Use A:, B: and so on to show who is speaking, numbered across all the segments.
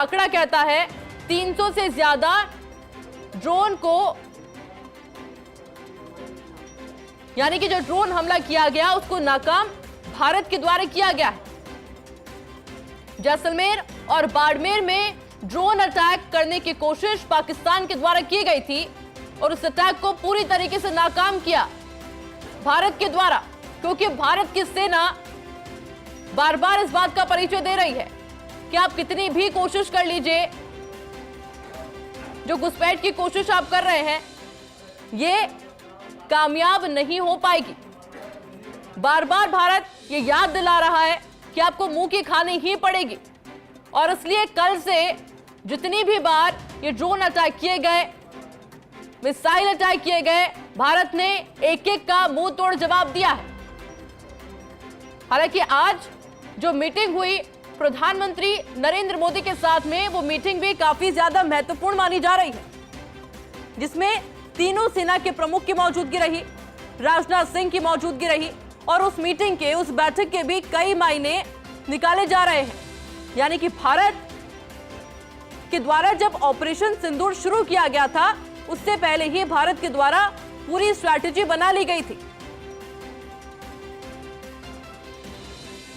A: आंकड़ा कहता है 300 से ज्यादा ड्रोन को, यानी कि जो ड्रोन हमला किया गया उसको नाकाम भारत के द्वारा किया गया है। जैसलमेर और बाड़मेर में ड्रोन अटैक करने की कोशिश पाकिस्तान के द्वारा की गई थी और उस अटैक को पूरी तरीके से नाकाम किया भारत के द्वारा, क्योंकि भारत की सेना बार बार इस बात का परिचय दे रही है कि आप कितनी भी कोशिश कर लीजिए, जो घुसपैठ की कोशिश आप कर रहे हैं ये कामयाब नहीं हो पाएगी। बार बार भारत ये याद दिला रहा है कि आपको मुंह की खानी ही पड़ेगी और इसलिए कल से जितनी भी बार ये ड्रोन अटैक किए गए, मिसाइल अटैक किए गए, भारत ने एक एक का मुंह तोड़ जवाब दिया है। हालांकि आज जो मीटिंग हुई प्रधानमंत्री नरेंद्र मोदी के साथ में, वो मीटिंग भी काफी ज्यादा महत्वपूर्ण मानी जा रही है, जिसमें तीनों सेना के प्रमुख की मौजूदगी रही, राजनाथ सिंह की मौजूदगी रही और उस मीटिंग के, उस बैठक के भी कई मायने निकाले जा रहे हैं। यानी कि भारत के द्वारा जब ऑपरेशन सिंदूर शुरू किया गया था उससे पहले ही भारत के द्वारा पूरी स्ट्रैटेजी बना ली गई थी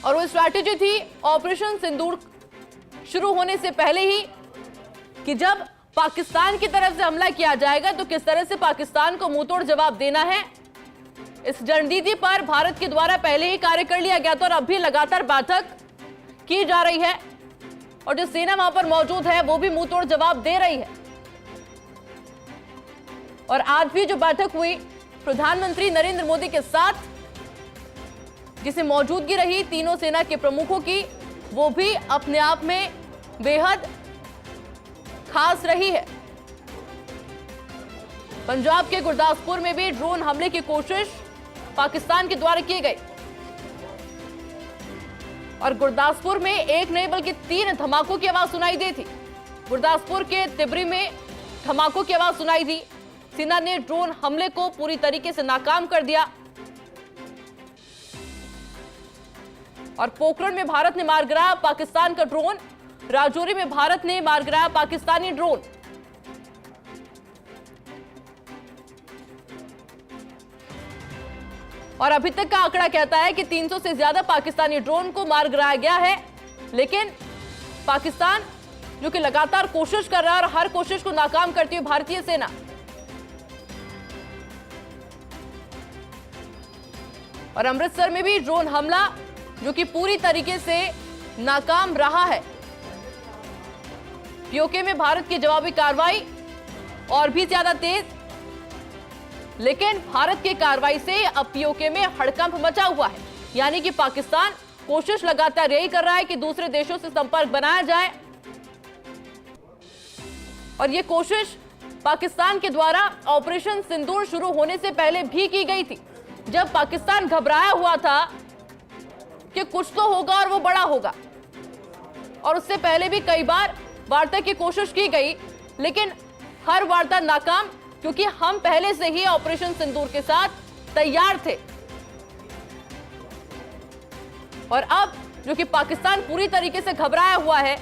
A: और वो स्ट्रैटेजी थी ऑपरेशन सिंदूर शुरू होने से पहले ही कि जब पाकिस्तान की तरफ से हमला किया जाएगा तो किस तरह से पाकिस्तान को मुंहतोड़ जवाब देना है। इस रणनीति पर भारत के द्वारा पहले ही कार्य कर लिया गया था और अब भी लगातार बैठक की जा रही है और जो सेना वहां पर मौजूद है वो भी मुंहतोड़ जवाब दे रही है। और आज भी जो बैठक हुई प्रधानमंत्री नरेंद्र मोदी के साथ, जिसे मौजूदगी रही तीनों सेना के प्रमुखों की, वो भी अपने आप में बेहद खास रही है। पंजाब के गुरदासपुर में भी ड्रोन हमले की कोशिश पाकिस्तान के द्वारा की गई और गुरदासपुर में एक नहीं बल्कि 3 धमाकों की आवाज सुनाई दी थी। गुरदासपुर के तिबरी में धमाकों की आवाज सुनाई दी। सेना ने ड्रोन हमले को पूरी तरीके से नाकाम कर दिया और पोखरण में भारत ने मार गिराया पाकिस्तान का ड्रोन, राजौरी में भारत ने मार गिराया पाकिस्तानी ड्रोन। और अभी तक का आंकड़ा कहता है कि 300 से ज्यादा पाकिस्तानी ड्रोन को मार गिराया गया है, लेकिन पाकिस्तान जो कि लगातार कोशिश कर रहा है और हर कोशिश को नाकाम करती हुई भारतीय सेना, और अमृतसर में भी ड्रोन हमला जो कि पूरी तरीके से नाकाम रहा है। पीओके में भारत की जवाबी कार्रवाई और भी ज्यादा तेज, लेकिन भारत की कार्रवाई से अब पीओके में हड़कंप मचा हुआ है। यानी कि पाकिस्तान कोशिश लगातार यही कर रहा है कि दूसरे देशों से संपर्क बनाया जाए और यह कोशिश पाकिस्तान के द्वारा ऑपरेशन सिंदूर शुरू होने से पहले भी की गई थी, जब पाकिस्तान घबराया हुआ था कि कुछ तो होगा और वो बड़ा होगा। और उससे पहले भी कई बार वार्ता की कोशिश की गई, लेकिन हर वार्ता नाकाम, क्योंकि हम पहले से ही ऑपरेशन सिंदूर के साथ तैयार थे। और अब जो कि पाकिस्तान पूरी तरीके से घबराया हुआ है,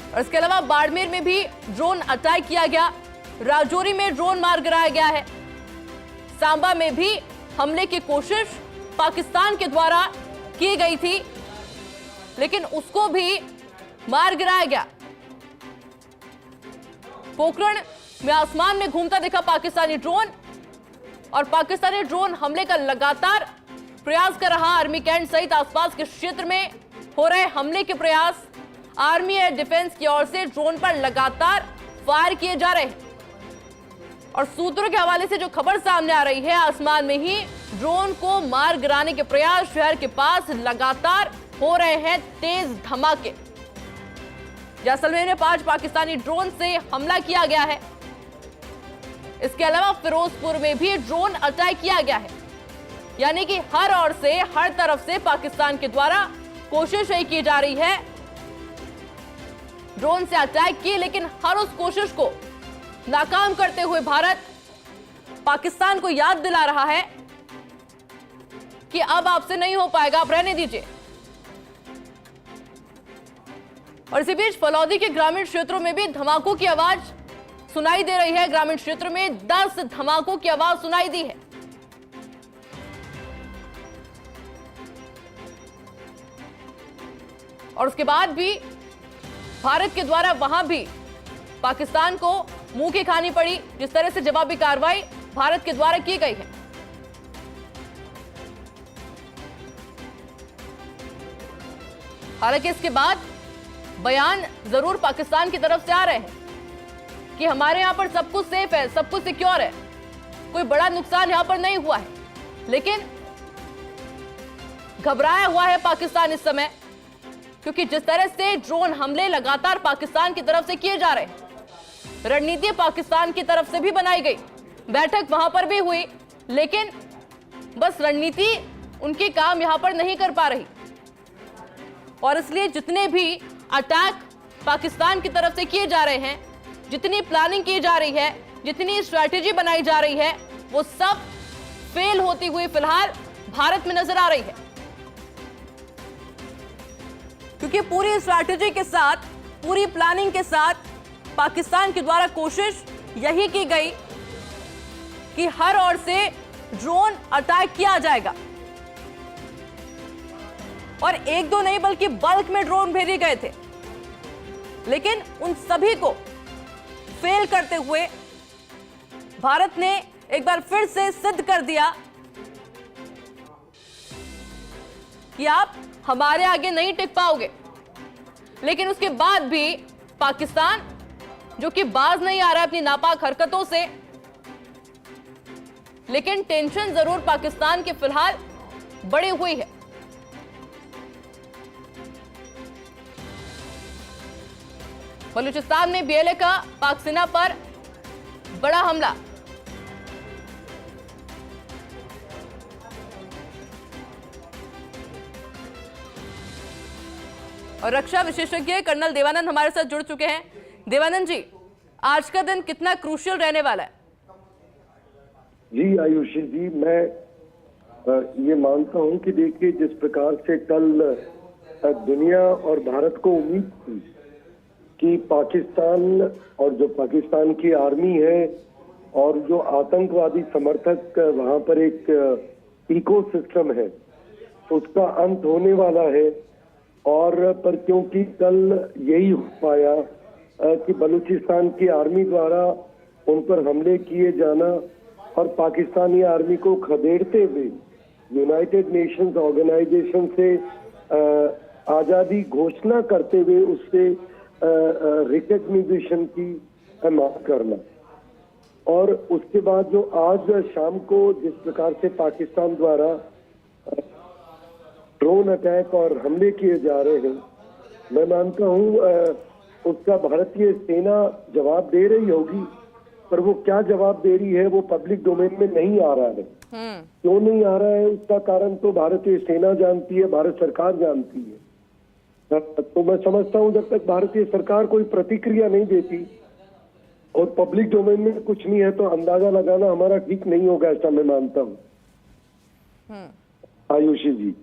A: और इसके अलावा बाड़मेर में भी ड्रोन अटैक किया गया, राजौरी में ड्रोन मार गिराया गया है, सांबा में भी हमले की कोशिश पाकिस्तान के द्वारा की गई थी, लेकिन उसको भी मार गिराया गया। पोखरण में आसमान में घूमता दिखा पाकिस्तानी ड्रोन और पाकिस्तानी ड्रोन हमले का लगातार प्रयास कर रहा। आर्मी कैंट सहित आसपास के क्षेत्र में हो रहे हमले के प्रयास, आर्मी एयर डिफेंस की ओर से ड्रोन पर लगातार फायर किए जा रहे हैं और सूत्रों के हवाले से जो खबर सामने आ रही है, आसमान में ही ड्रोन को मार गिराने के प्रयास शहर के पास लगातार हो रहे हैं तेज धमाके। जैसलमेर में 5 पाकिस्तानी ड्रोन से हमला किया गया है। इसके अलावा फिरोजपुर में भी ड्रोन अटैक किया गया है। यानी कि हर ओर से, हर तरफ से पाकिस्तान के द्वारा कोशिश यही की जा रही है ड्रोन से अटैक की, लेकिन हर उस कोशिश को नाकाम करते हुए भारत पाकिस्तान को याद दिला रहा है कि अब आपसे नहीं हो पाएगा, आप रहने दीजिए। और इसी बीच फलौदी के ग्रामीण क्षेत्रों में भी धमाकों की आवाज सुनाई दे रही है। ग्रामीण क्षेत्र में 10 धमाकों की आवाज सुनाई दी है। और उसके बाद भी भारत के द्वारा वहां भी पाकिस्तान को मुंह की खानी पड़ी। जिस तरह से जवाबी कार्रवाई भारत के द्वारा की गई है। हालांकि इसके बाद बयान जरूर पाकिस्तान की तरफ से आ रहे हैं कि हमारे यहां पर सब कुछ सेफ है, सब कुछ सिक्योर है, कोई बड़ा नुकसान यहां पर नहीं हुआ है। लेकिन घबराया हुआ है पाकिस्तान इस समय, क्योंकि जिस तरह से ड्रोन हमले लगातार पाकिस्तान की तरफ से किए जा रहे हैं, रणनीति पाकिस्तान की तरफ से भी बनाई गई, बैठक वहां पर भी हुई, लेकिन बस रणनीति उनके काम यहां पर नहीं कर पा रही। और इसलिए जितने भी अटैक पाकिस्तान की तरफ से किए जा रहे हैं, जितनी प्लानिंग की जा रही है, जितनी स्ट्रैटेजी बनाई जा रही है, वो सब फेल होती हुई फिलहाल भारत में नजर आ रही है। क्योंकि पूरी स्ट्रैटेजी के साथ, पूरी प्लानिंग के साथ पाकिस्तान के द्वारा कोशिश यही की गई कि हर ओर से ड्रोन अटैक किया जाएगा। और एक दो नहीं बल्कि बल्क में ड्रोन भेजे गए थे, लेकिन उन सभी को फेल करते हुए भारत ने एक बार फिर से सिद्ध कर दिया कि आप हमारे आगे नहीं टिक पाओगे। लेकिन उसके बाद भी पाकिस्तान, जो कि बाज नहीं आ रहा है अपनी नापाक हरकतों से, लेकिन टेंशन जरूर पाकिस्तान की फिलहाल बढ़ी हुई है। बलूचिस्तान में बीएलए का पाक सेना पर बड़ा हमला। और रक्षा विशेषज्ञ कर्नल देवानंद हमारे साथ जुड़ चुके हैं। देवानंद जी, आज का दिन कितना क्रूशियल रहने वाला है?
B: जी आयुषी जी, मैं ये मानता हूं कि देखिए, जिस प्रकार से कल दुनिया और भारत को उम्मीद थी कि पाकिस्तान और जो पाकिस्तान की आर्मी है और जो आतंकवादी समर्थक वहां पर एक इकोसिस्टम है, उसका अंत होने वाला है। और पर क्योंकि कल यही हो पाया कि बलूचिस्तान की आर्मी द्वारा उन पर हमले किए जाना और पाकिस्तानी आर्मी को खदेड़ते हुए यूनाइटेड नेशंस ऑर्गेनाइजेशन से आज़ादी घोषणा करते हुए उससे रिकग्निशन की मांग करना, और उसके बाद जो आज शाम को जिस प्रकार से पाकिस्तान द्वारा ड्रोन अटैक और हमले किए जा रहे हैं, मैं मानता हूं उसका भारतीय सेना जवाब दे रही होगी, पर वो क्या जवाब दे रही है वो पब्लिक डोमेन में नहीं आ रहा है। क्यों नहीं आ रहा है उसका कारण तो भारतीय सेना जानती है, भारत सरकार जानती है। तो मैं समझता हूं जब तक भारतीय सरकार कोई प्रतिक्रिया नहीं देती और पब्लिक डोमेन में कुछ नहीं है, तो अंदाजा लगाना हमारा ठीक नहीं होगा, ऐसा मैं मानता हूं। आयुषी जी।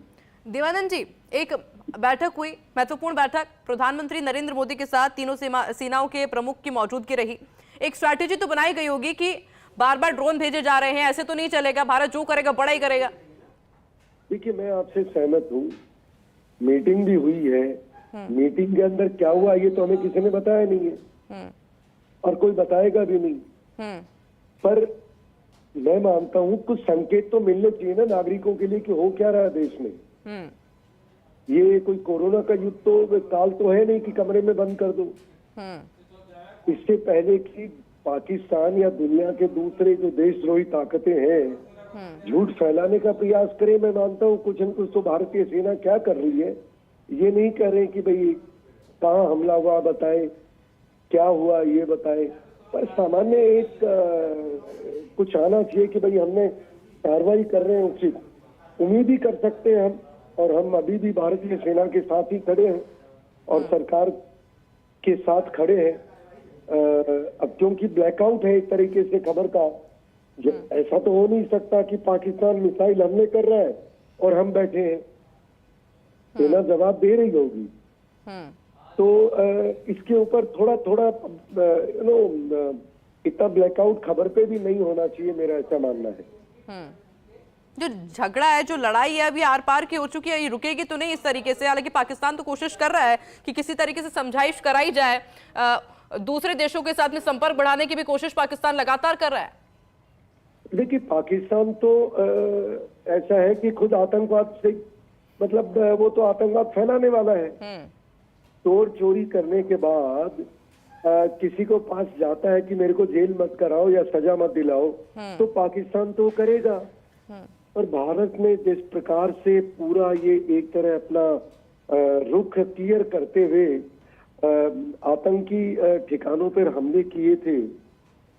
A: देवानंद जी, एक बैठक हुई, महत्वपूर्ण बैठक, प्रधानमंत्री नरेंद्र मोदी के साथ तीनों सेनाओं के प्रमुख की मौजूदगी रही। एक स्ट्रैटेजी तो बनाई गई होगी कि बार बार ड्रोन भेजे जा रहे हैं, ऐसे तो नहीं चलेगा, भारत जो करेगा बड़ा ही करेगा।
B: देखिए, मैं आपसे सहमत हूँ, मीटिंग भी हुई है। मीटिंग के अंदर क्या हुआ ये तो हमें किसी ने बताया नहीं है और कोई बताएगा भी नहीं। पर मैं मानता हूँ कुछ संकेत तो मिलने चाहिए ना नागरिकों के लिए कि हो क्या रहा है देश में। ये कोई कोरोना का युद्ध तो काल तो है नहीं कि कमरे में बंद कर दो। इससे पहले कि पाकिस्तान या दुनिया के दूसरे जो देशद्रोही ताकतें हैं झूठ फैलाने का प्रयास करें, मैं मानता हूँ कुछ न कुछ तो भारतीय सेना क्या कर रही है। ये नहीं कर रहे कि भाई कहाँ हमला हुआ बताए, क्या हुआ ये बताए, पर सामान्य एक कुछ आना चाहिए कि भाई हमने कार्रवाई कर रहे हैं, उचित उम्मीद ही कर सकते हैं हम। और हम अभी भी भारतीय सेना के साथ ही खड़े हैं और सरकार के साथ खड़े हैं। अब क्योंकि ब्लैकआउट है एक तरीके से खबर का, ऐसा तो हो नहीं सकता कि पाकिस्तान मिसाइल हमले कर रहा है और हम बैठे हैं, सेना जवाब दे रही होगी। तो इसके ऊपर थोड़ा थोड़ा इतना ब्लैकआउट खबर पे भी नहीं होना चाहिए, मेरा ऐसा मानना है।
A: जो झगड़ा है, जो लड़ाई है, अभी आर पार की हो चुकी है, ये रुकेगी तो नहीं इस तरीके से। हालांकि पाकिस्तान तो कोशिश कर रहा है कि किसी तरीके से समझाइश कराई जाए, दूसरे देशों के साथ में संपर्क बढ़ाने की भी कोशिश पाकिस्तान लगातार कर रहा है।
B: देखिए, पाकिस्तान तो ऐसा है कि खुद आतंकवाद से, मतलब वो तो आतंकवाद फैलाने वाला है। तोड़ चोरी करने के बाद किसी को पास जाता है कि मेरे को जेल मत कराओ या सजा मत दिलाओ, तो पाकिस्तान तो करेगा। और भारत ने जिस प्रकार से पूरा ये एक तरह अपना रुख क्लियर करते हुए आतंकी ठिकानों पर हमले किए थे,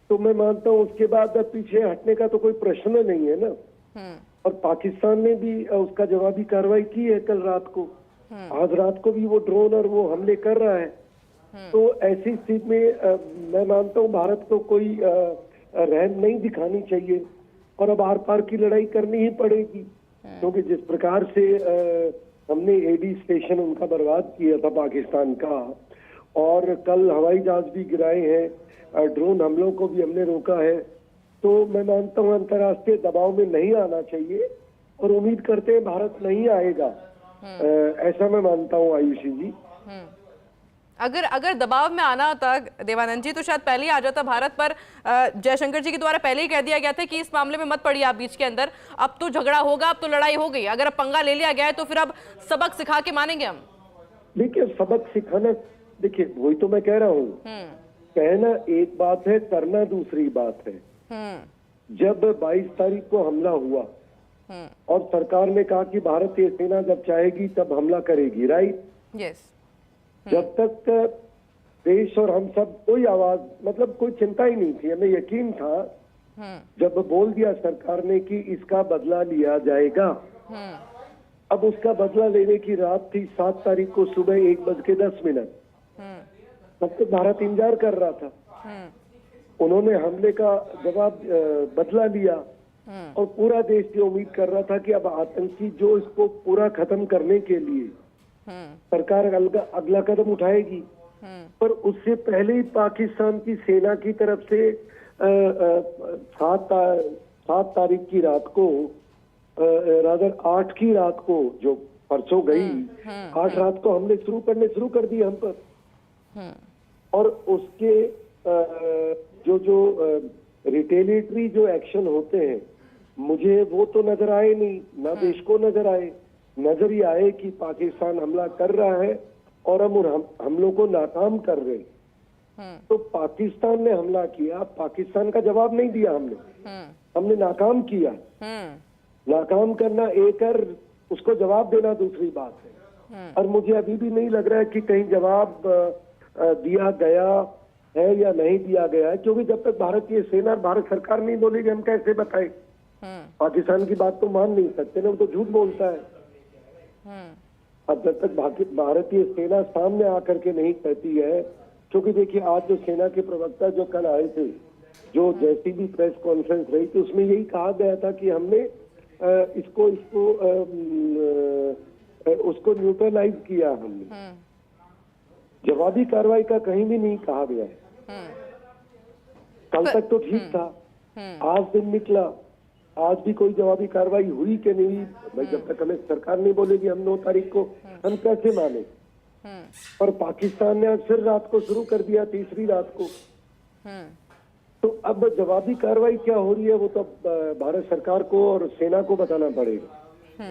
B: तो मैं मानता हूँ उसके बाद अब पीछे हटने का तो कोई प्रश्न नहीं है ना। और पाकिस्तान ने भी उसका जवाबी कार्रवाई की है कल रात को। आज रात को भी वो ड्रोन और वो हमले कर रहा है। तो ऐसी स्थिति में मैं मानता हूँ भारत को कोई रहम नहीं दिखानी चाहिए और अब आर पार की लड़ाई करनी ही पड़ेगी, क्योंकि जिस प्रकार से हमने एडी स्टेशन उनका बर्बाद किया था पाकिस्तान का, और कल हवाई जहाज भी गिराए हैं, ड्रोन हमलों को भी हमने रोका है, तो मैं मानता हूँ अंतर्राष्ट्रीय दबाव में नहीं आना चाहिए और उम्मीद करते हैं भारत नहीं आएगा। ऐसा मैं मानता हूँ आयुषी जी।
A: अगर दबाव में आना था देवानंद जी, तो शायद पहले ही आ जाता भारत पर। जयशंकर जी के द्वारा पहले ही कह दिया गया था कि इस मामले में मत पड़िए आप बीच के अंदर, अब तो झगड़ा होगा, अब तो लड़ाई हो गई, अगर अब पंगा ले लिया गया है तो फिर अब सबक सिखा के मानेंगे हम।
B: देखिए, सबक सिखाना, देखिए वही तो मैं कह रहा हूँ, कहना एक बात है, करना दूसरी बात है। जब 22 तारीख को हमला हुआ और सरकार ने कहा कि भारतीय सेना जब चाहेगी तब हमला करेगी, राइट?
A: यस।
B: जब तक देश और हम सब कोई आवाज, मतलब कोई चिंता ही नहीं थी, हमें यकीन था। जब बोल दिया सरकार ने कि इसका बदला लिया जाएगा, अब उसका बदला लेने की रात थी 7 तारीख को सुबह 1:10। तब तक भारत इंतजार कर रहा था। उन्होंने हमले का जवाब बदला लिया और पूरा देश ये उम्मीद कर रहा था कि अब आतंकी जो इसको पूरा खत्म करने के लिए सरकार अगला कदम उठाएगी। पर उससे पहले ही पाकिस्तान की सेना की तरफ से 7 तारीख की रात को, रादर 8 की रात को, जो परसों गई, 8 रात को हमले शुरू कर दिए हम पर। और उसके जो रिटेलिएटरी जो एक्शन होते हैं, मुझे वो तो नजर आए नहीं, ना देश को नजर आए। नजर ही आए कि पाकिस्तान हमला कर रहा है और हम लोग को नाकाम कर रहे हैं। तो पाकिस्तान ने हमला किया, पाकिस्तान का जवाब नहीं दिया हमने नाकाम किया। नाकाम करना एक और उसको जवाब देना दूसरी बात है। और मुझे अभी भी नहीं लग रहा है कि कहीं जवाब दिया गया है या नहीं दिया गया है, क्योंकि जब तक भारतीय सेना और भारत सरकार नहीं बोलेगी हम कैसे बताएं? पाकिस्तान की बात तो मान नहीं सकते ना, वो तो झूठ बोलता है। अब जब तक भारतीय सेना सामने आकर के नहीं कहती है, क्योंकि देखिए आज जो सेना के प्रवक्ता जो कल आए थे, जो जैसी भी प्रेस कॉन्फ्रेंस रही थी, उसमें यही कहा गया था कि हमने उसको न्यूट्रलाइज किया। हमने जवाबी कार्रवाई का कहीं भी नहीं कहा गया है। कल तक तो ठीक था, आज दिन निकला, आज भी कोई जवाबी कार्रवाई हुई कि नहीं भाई? जब तक हमें सरकार नहीं बोलेगी हम 9 तारीख को, हम कैसे माने? पर पाकिस्तान ने आज फिर रात को शुरू कर दिया, तीसरी रात को। तो अब जवाबी कार्रवाई क्या हो रही है वो तो भारत सरकार को और सेना को बताना पड़ेगा।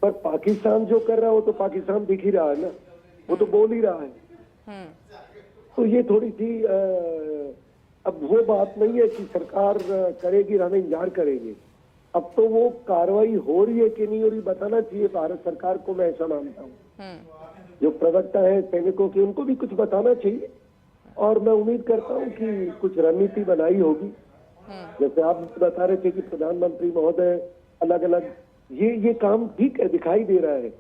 B: पर पाकिस्तान जो कर रहा है वो तो पाकिस्तान दिख ही रहा है ना, वो तो बोल ही रहा है। तो ये थोड़ी सी अब वो बात नहीं है कि सरकार करेगी और हम इंतजार करेंगे। अब तो वो कार्रवाई हो रही है कि नहीं हो रही बताना चाहिए भारत सरकार को, मैं ऐसा मानता हूँ। जो प्रवक्ता है सैनिकों के, उनको भी कुछ बताना चाहिए। और मैं उम्मीद करता हूँ कि कुछ रणनीति बनाई होगी। जैसे आप बता रहे थे कि प्रधानमंत्री महोदय अलग अलग ये काम ठीक है, दिखाई दे रहा है।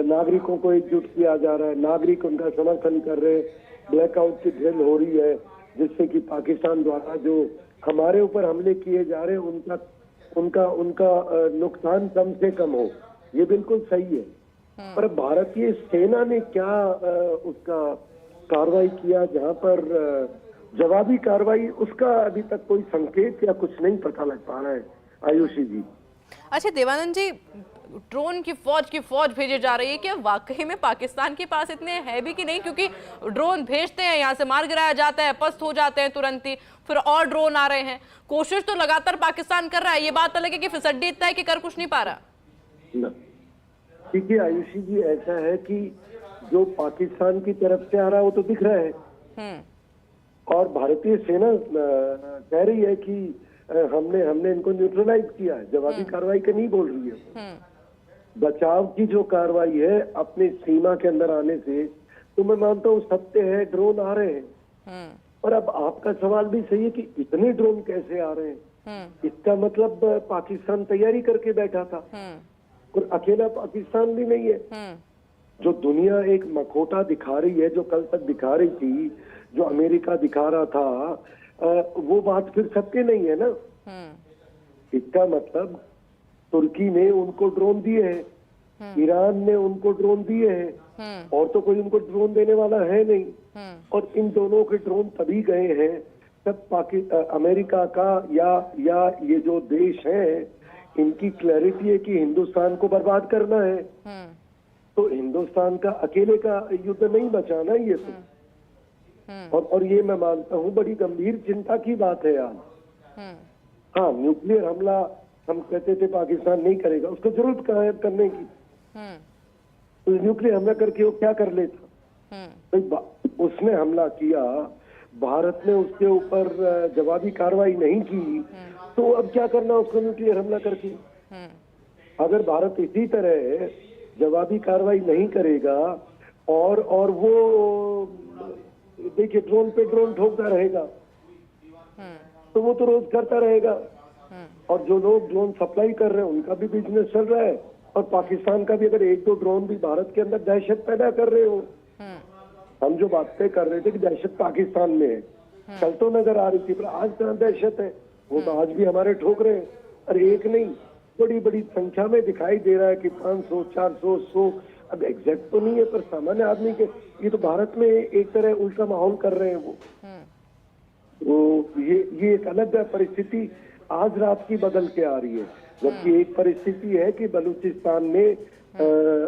B: नागरिकों को एकजुट किया जा रहा है, नागरिक उनका समर्थन कर रहे हैं, ब्लैकआउट की ड्रिल हो रही है, जिससे कि पाकिस्तान द्वारा जो हमारे ऊपर हमले किए जा रहे हैं उनका नुकसान कम से कम हो। ये बिल्कुल सही है, पर भारतीय सेना ने क्या उसका कार्रवाई किया, जहां पर जवाबी कार्रवाई, उसका अभी तक कोई संकेत या कुछ नहीं पता लग पा रहा है आयुषी जी।
A: अच्छा देवानंद जी, ड्रोन की फौज भेजी जा रही है, क्या वाकई में पाकिस्तान के पास इतने है भी कि नहीं? क्योंकि ड्रोन भेजते हैं, यहाँ से मार गिराया जाता है, पस्त हो जाते हैं तुरंत ही, फिर और ड्रोन आ रहे हैं। कोशिश तो लगातार पाकिस्तान कर रहा है, ये बात अलग है कि फिसड्डी इतना है कि कर कुछ नहीं पा रहा।
B: देखिए आयुषी जी, ऐसा है कि जो पाकिस्तान की तरफ से आ रहा है वो तो दिख रहा है, और भारतीय सेना कह रही है कि हमने इनको न्यूट्रलाइज किया है, जवाबी कार्रवाई का नहीं बोल रही है। बचाव की जो कार्रवाई है अपनी सीमा के अंदर आने से, तो मैं मानता हूँ सत्य है, ड्रोन आ रहे हैं। और अब आपका सवाल भी सही है कि इतने ड्रोन कैसे आ रहे हैं। इसका मतलब पाकिस्तान तैयारी करके बैठा था, और अकेला पाकिस्तान भी नहीं है। जो दुनिया एक मखौटा दिखा रही है, जो कल तक दिखा रही थी, जो अमेरिका दिखा रहा था, वो बात फिर सत्य नहीं है ना। इसका मतलब तुर्की ने उनको ड्रोन दिए हैं, ईरान ने उनको ड्रोन दिए हैं, और तो कोई उनको ड्रोन देने वाला है नहीं। और इन दोनों के ड्रोन तभी गए हैं तब अमेरिका का या ये जो देश है, इनकी क्लैरिटी है कि हिंदुस्तान को बर्बाद करना है। तो हिंदुस्तान का अकेले का युद्ध नहीं बचाना ये तो। और ये मैं मानता हूँ बड़ी गंभीर चिंता की बात है आज। हाँ, न्यूक्लियर हमला हम कहते थे पाकिस्तान नहीं करेगा, उसको जरूरत कहाँ है करने की। तो न्यूक्लियर हमला करके वो क्या कर लेता? तो उसने हमला किया, भारत ने उसके ऊपर जवाबी कार्रवाई नहीं की, तो अब क्या करना उसको न्यूक्लियर हमला करके? अगर भारत इसी तरह जवाबी कार्रवाई नहीं करेगा और वो देखिए ड्रोन पे ड्रोन ठोकता रहेगा, तो वो तो रोज करता रहेगा। और जो लोग ड्रोन सप्लाई कर रहे हैं उनका भी बिजनेस चल रहा है, और पाकिस्तान का भी अगर एक दो ड्रोन भी भारत के अंदर दहशत पैदा कर रहे हो। हम जो बातें कर रहे थे कि दहशत पाकिस्तान में है, कल तो नजर आ रही थी, पर आज कहाँ दहशत है? वो तो आज भी हमारे ठोक रहे हैं। और एक नहीं, बड़ी बड़ी संख्या में दिखाई दे रहा है कि 500, 400, 100, अब एग्जैक्ट तो नहीं है, पर सामान्य आदमी के ये तो भारत में एक तरह उल्टा माहौल कर रहे हैं वो ये एक अलग परिस्थिति आज रात की बदल के आ रही है। जबकि एक परिस्थिति है कि बलूचिस्तान ने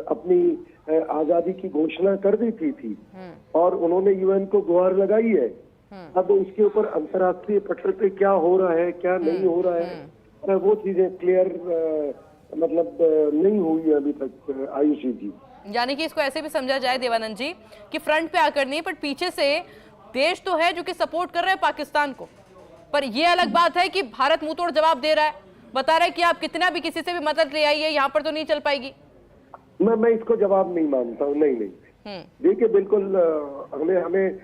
B: अपनी आजादी की घोषणा कर दी थी और उन्होंने यूएन को गुहार लगाई है। अब उसके ऊपर अंतर्राष्ट्रीय पटल पे क्या हो रहा है, क्या नहीं हो रहा है, वो चीजें क्लियर मतलब नहीं हुई है अभी तक आयुषी जी।
A: यानी कि इसको ऐसे भी समझा जाए देवानंद जी कि फ्रंट पे आकर नहीं, बट पीछे से देश तो है जो कि सपोर्ट कर रहे हैं पाकिस्तान को, पर ये अलग बात है कि भारत मुंह तोड़ जवाब दे रहा है, बता रहा है कि आप कितना भी किसी से भी मदद ले आइए, यहाँ पर तो नहीं चल पाएगी।
B: मैं इसको जवाब नहीं मानता हूँ। नहीं देखिए, बिल्कुल हमें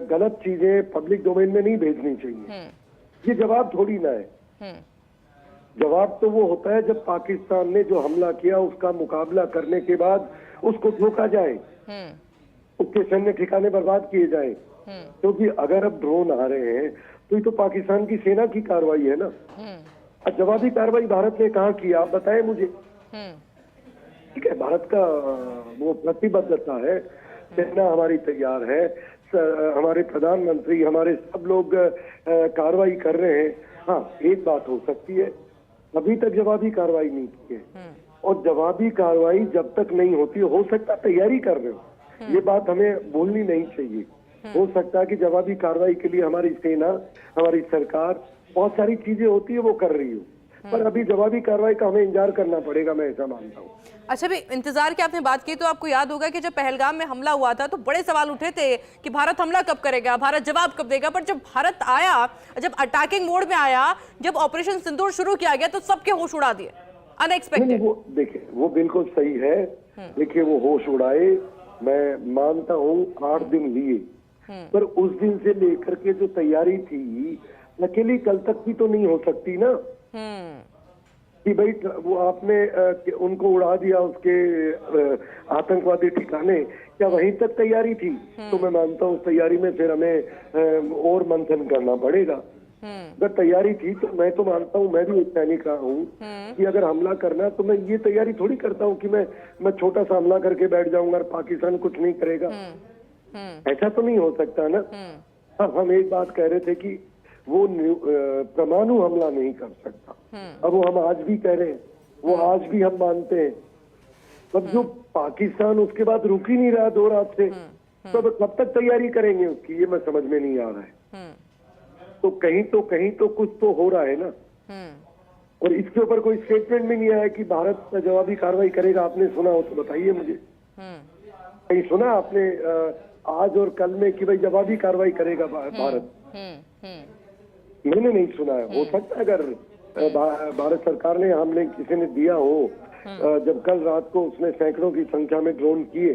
B: गलत चीजें पब्लिक डोमेन में नहीं भेजनी चाहिए। ये जवाब थोड़ी ना है। जवाब तो वो होता है जब पाकिस्तान ने जो हमला किया उसका मुकाबला करने के बाद उसको ठोका जाए, उसके सैन्य ठिकाने बर्बाद किए जाए। क्योंकि अगर अब ड्रोन आ रहे हैं तो ये तो पाकिस्तान की सेना की कार्रवाई है ना। जवाबी कार्रवाई भारत ने कहाँ की, आप बताएं मुझे। ठीक है, भारत का वो प्रतिबद्धता है, सेना हमारी तैयार है, हमारे प्रधानमंत्री, हमारे सब लोग कार्रवाई कर रहे हैं। हाँ, एक बात हो सकती है, अभी तक जवाबी कार्रवाई नहीं की है, और जवाबी कार्रवाई जब तक नहीं होती, हो सकता तैयारी कर रहे हो, ये बात हमें भूलनी नहीं चाहिए। हो सकता है कि जवाबी कार्रवाई के लिए हमारी सेना, हमारी सरकार बहुत सारी चीजें होती है वो कर रही हो, पर अभी जवाबी कार्रवाई का हमें इंतजार करना पड़ेगा, मैं ऐसा मानता हूँ।
A: अच्छा, भी इंतजार की आपने बात की तो आपको याद होगा कि जब पहलगाम में हमला हुआ था तो बड़े सवाल उठे थे कि भारत हमला कब करेगा, भारत जवाब कब देगा। पर जब भारत आया, जब अटैकिंग मोड में आया, जब ऑपरेशन सिंदूर शुरू किया गया तो सबके होश उड़ा दिए, अनएक्सपेक्टेड।
B: वो देखिए, वो बिल्कुल सही है। देखिए, वो होश उड़ाए, मैं मानता हूँ 8 दिन लिए, पर उस दिन से लेकर के जो तैयारी थी अकेली कल तक की तो नहीं हो सकती ना, कि भाई वो आपने उनको उड़ा दिया उसके आतंकवादी ठिकाने, क्या वहीं तक तैयारी थी? तो मैं मानता हूँ उस तैयारी में फिर हमें और मंथन करना पड़ेगा। अगर तैयारी थी तो मैं तो मानता हूँ, मैं भी एक सैनिक रहा हूँ कि अगर हमला करना है तो मैं ये तैयारी थोड़ी करता हूँ कि मैं छोटा सा हमला करके बैठ जाऊंगा और पाकिस्तान कुछ नहीं करेगा। ऐसा तो नहीं हो सकता ना। हाँ, हम एक बात कह रहे थे कि वो परमाणु हमला नहीं कर सकता। अब वो हम आज भी कह रहे हैं, वो आज भी हम मानते हैं। अब जो पाकिस्तान उसके बाद रुक ही नहीं रहा 2 रात से, तो अब कब तक तैयारी करेंगे उसकी, ये मैं समझ में नहीं आ रहा है। तो कहीं तो कुछ तो हो रहा है ना। और इसके ऊपर कोई स्टेटमेंट भी नहीं आया कि भारत जवाबी कार्रवाई करेगा। आपने सुना हो तो बताइए मुझे, कहीं सुना आपने आज और कल में कि भाई जवाबी कार्रवाई करेगा भारत? मैंने नहीं सुना है। हो सकता है अगर भारत सरकार ने हमले किसी ने दिया हो, जब कल रात को उसने सैकड़ों की संख्या में ड्रोन किए।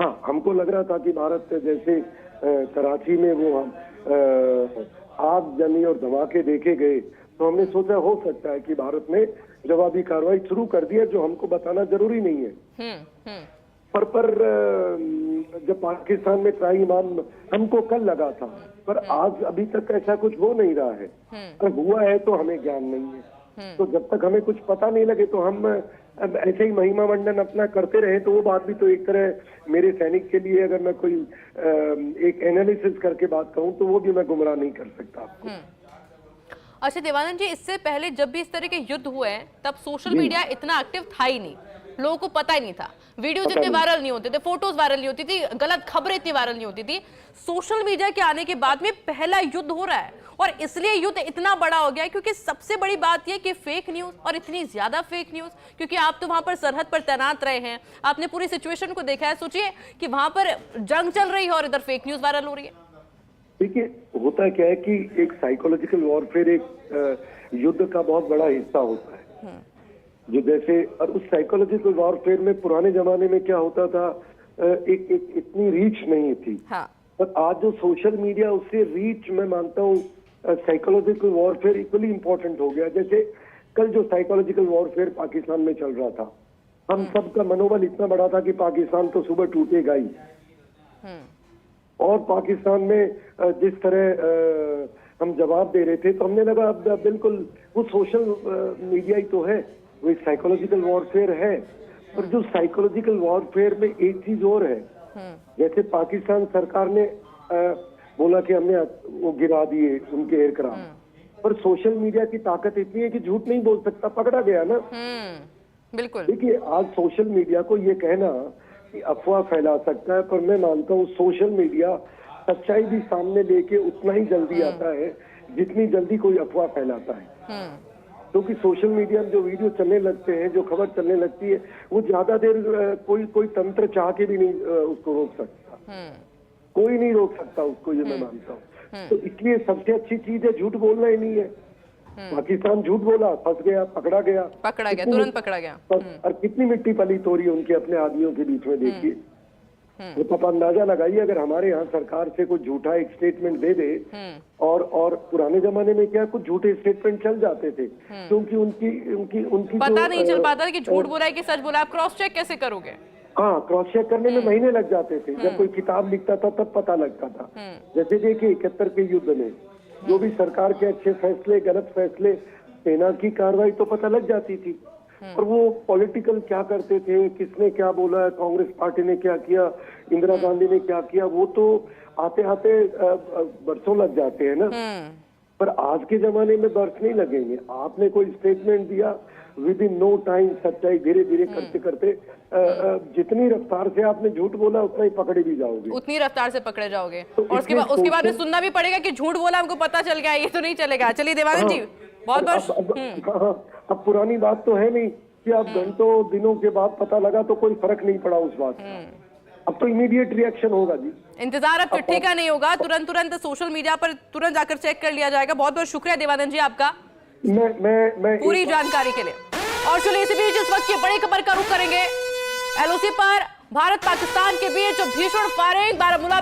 B: हाँ, हमको लग रहा था कि भारत जैसे कराची में वो आग जमी और धमाके देखे गए, तो हमने सोचा हो सकता है कि भारत ने जवाबी कार्रवाई शुरू कर दी है, जो हमको बताना जरूरी नहीं है। पर जब पाकिस्तान में ट्राई इमाम हमको कल लगा था, पर आज अभी तक ऐसा कुछ हो नहीं रहा है। अगर हुआ है तो हमें ज्ञान नहीं है। तो जब तक हमें कुछ पता नहीं लगे तो हम ऐसे ही महिमा मंडन अपना करते रहे, तो वो बात भी तो एक तरह मेरे सैनिक के लिए, अगर मैं कोई एक एनालिसिस करके बात कहूँ तो वो भी मैं गुमराह नहीं कर सकता आपको।
A: अच्छा देवानंद जी, इससे पहले जब भी इस तरह के युद्ध हुए हैं तब सोशल मीडिया इतना एक्टिव था ही नहीं, लोगों को पता ही नहीं था, वीडियोज इतने वायरल नहीं होते थे, फोटोज वायरल नहीं होती थी, गलत खबरें इतनी वायरल नहीं होती थी। सोशल मीडिया के आने के बाद में पहला युद्ध हो रहा है, और इसलिए युद्ध इतना बड़ा हो गया है क्योंकि सबसे बड़ी बात यह कि फेक न्यूज, और इतनी ज्यादा फेक न्यूज, क्योंकि आप तो वहां पर सरहद पर तैनात रहे हैं, आपने पूरी सिचुएशन को देखा है। सोचिए कि वहां पर जंग चल रही है और इधर फेक न्यूज वायरल हो रही है।
B: देखिए, होता क्या है कि एक साइकोलॉजिकल वॉरफेयर एक युद्ध का बहुत बड़ा हिस्सा होता है। जो जैसे, और उस साइकोलॉजिकल वॉरफेयर में पुराने जमाने में क्या होता था, एक इतनी रीच नहीं थी। हाँ। पर आज जो सोशल मीडिया, उससे रीच, मैं मानता हूँ साइकोलॉजिकल वॉरफेयर इक्वली इम्पोर्टेंट हो गया। जैसे कल जो साइकोलॉजिकल वॉरफेयर पाकिस्तान में चल रहा था, हम सबका मनोबल इतना बड़ा था कि पाकिस्तान तो सुबह टूटेगा ही। और पाकिस्तान में जिस तरह हम जवाब दे रहे थे, तो हमने लगा अब बिल्कुल वो सोशल मीडिया ही तो है, वो एक साइकोलॉजिकल वॉरफेयर है। और जो साइकोलॉजिकल वॉरफेयर में एक चीज और है, जैसे पाकिस्तान सरकार ने बोला कि हमने वो गिरा दिए उनके एयरक्राफ्ट, पर सोशल मीडिया की ताकत इतनी है कि झूठ नहीं बोल सकता, पकड़ा गया ना।
A: बिल्कुल।
B: देखिए, आज सोशल मीडिया को ये कहना कि अफवाह फैला सकता है, पर मैं मानता हूँ सोशल मीडिया सच्चाई भी सामने लेके उतना ही जल्दी आता है जितनी जल्दी कोई अफवाह फैलाता है। क्योंकि सोशल मीडिया में जो वीडियो चलने लगते हैं, जो खबर चलने लगती है, वो ज्यादा देर कोई तंत्र चाह के भी नहीं उसको रोक सकता। कोई नहीं रोक सकता उसको, ये मैं मानता हूँ। तो इसलिए सबसे अच्छी चीज है झूठ बोलना ही नहीं है। पाकिस्तान झूठ बोला, फंस गया, पकड़ा गया,
A: तुरंत पकड़ा गया।
B: और कितनी मिट्टी पली तोड़ी उनके अपने आदमियों के बीच में, देखिए। तो आप अंदाजा लगाइए, अगर हमारे यहाँ सरकार से कोई झूठा एक स्टेटमेंट दे दे, और पुराने जमाने में क्या कुछ झूठे स्टेटमेंट चल जाते थे, क्योंकि उनकी
A: पता नहीं चल पाता कि झूठ बोला है कि सच बोला। आप क्रॉस चेक कैसे करोगे?
B: हाँ, क्रॉस चेक करने में महीने लग जाते थे। जब कोई किताब लिखता था तब पता लगता था। जैसे देखिए 71 के युद्ध में जो भी सरकार के अच्छे फैसले, गलत फैसले, सेना की कार्रवाई तो पता लग जाती थी। और वो पॉलिटिकल क्या करते थे, किसने क्या बोला, कांग्रेस पार्टी ने क्या किया, इंदिरा गांधी ने क्या किया, वो तो आते आते बरसों लग जाते हैं ना। पर आज के जमाने में बरस नहीं लगेंगे। आपने कोई स्टेटमेंट दिया, विद इन नो टाइम सच्चाई धीरे धीरे करते करते जितनी रफ्तार से आपने झूठ बोला उतना ही पकड़े भी जाओगे,
A: उतनी रफ्तार से पकड़े जाओगे। तो और उसके बाद में सुनना भी पड़ेगा कि झूठ बोला, हमको पता चल गया, ये तो नहीं चलेगा। चलिए देवानंद जी, बहुत बहुत।
B: अब पुरानी बात तो है नहीं कि आप घंटों दिनों के बाद पता लगा तो कोई फर्क नहीं पड़ा उस बात का। अब तो इमीडिएट रिएक्शन होगा जी।
A: इंतजार अब चिट्ठी का नहीं होगा, तुरंत सोशल मीडिया पर तुरंत जाकर चेक कर लिया जाएगा। बहुत बहुत शुक्रिया देवानंद जी आपका
B: मैं
A: पूरी जानकारी के लिए। और चलिए इसी बीच इस वक्त की बड़ी खबर का रुख करेंगे। एलओसी पर भारत पाकिस्तान के बीच जो भीषण फायरिंग, बारामूला